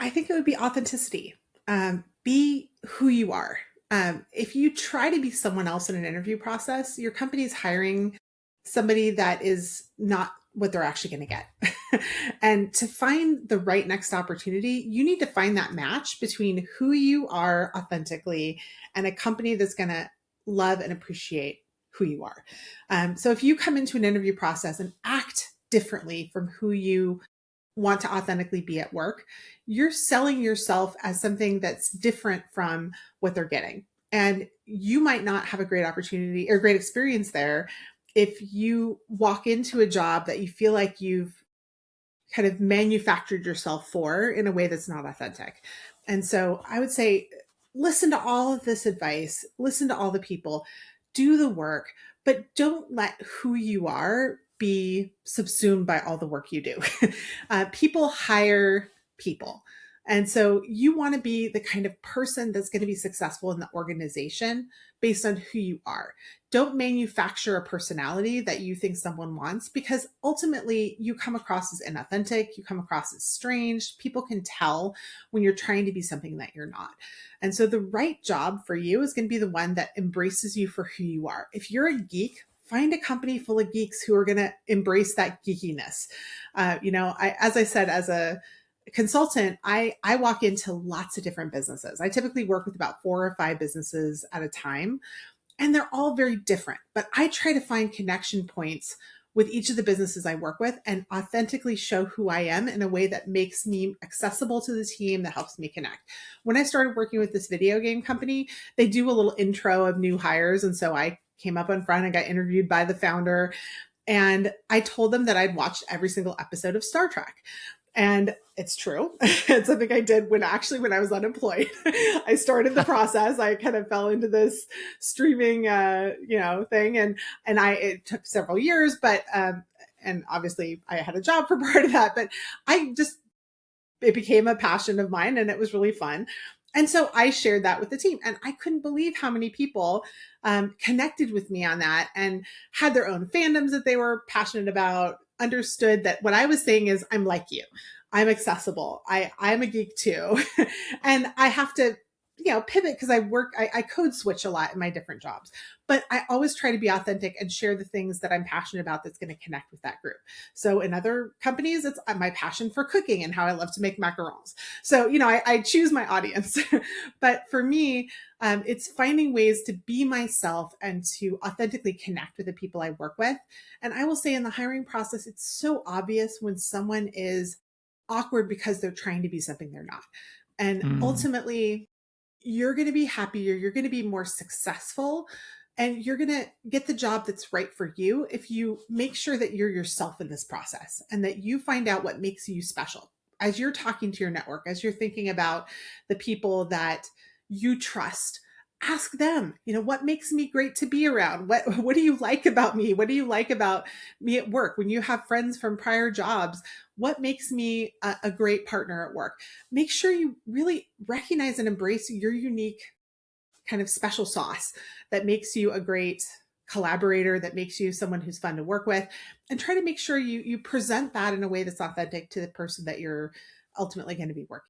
I think it would be authenticity. Be who you are. If you try to be someone else in an interview process, your company is hiring somebody that is not what they're actually going to get. And to find the right next opportunity, you need to find that match between who you are authentically and a company that's going to love and appreciate who you are. So if you come into an interview process and act differently from who you want to authentically be at work, you're selling yourself as something that's different from what they're getting. And you might not have a great opportunity or great experience there if you walk into a job that you feel like you've kind of manufactured yourself for in a way that's not authentic. And so I would say, listen to all of this advice, listen to all the people, do the work, but don't let who you are be subsumed by all the work you do. People hire people. And so you want to be the kind of person that's going to be successful in the organization based on who you are. Don't manufacture a personality that you think someone wants, because ultimately you come across as inauthentic, you come across as strange. People can tell when you're trying to be something that you're not. And so the right job for you is going to be the one that embraces you for who you are. If you're a geek, find a company full of geeks who are going to embrace that geekiness. As I said, as a consultant, I walk into lots of different businesses. I typically work with about 4 or 5 businesses at a time, and they're all very different. But I try to find connection points with each of the businesses I work with and authentically show who I am in a way that makes me accessible to the team, that helps me connect. When I started working with this video game company, they do a little intro of new hires. And so I came up in front and got interviewed by the founder. And I told them that I'd watched every single episode of Star Trek. And it's true. It's something I did when I was unemployed. I started the process. I kind of fell into this streaming, thing. And it took several years, but, and obviously I had a job for part of that, but it became a passion of mine and it was really fun. And so I shared that with the team, and I couldn't believe how many people connected with me on that and had their own fandoms that they were passionate about, understood that what I was saying is, I'm like you. I'm accessible. I'm a geek too. And I have to, pivot because I code switch a lot in my different jobs, but I always try to be authentic and share the things that I'm passionate about that's going to connect with that group. So in other companies, it's my passion for cooking and how I love to make macarons. So, I choose my audience, but for me, it's finding ways to be myself and to authentically connect with the people I work with. And I will say in the hiring process, it's so obvious when someone is awkward because they're trying to be something they're not. And Mm. ultimately, you're going to be happier, you're going to be more successful, and you're going to get the job that's right for you if you make sure that you're yourself in this process and that you find out what makes you special. As you're talking to your network, as you're thinking about the people that you trust, ask them, what makes me great to be around? What do you like about me? What do you like about me at work? When you have friends from prior jobs, what makes me a great partner at work? Make sure you really recognize and embrace your unique kind of special sauce that makes you a great collaborator, that makes you someone who's fun to work with, and try to make sure you present that in a way that's authentic to the person that you're ultimately going to be working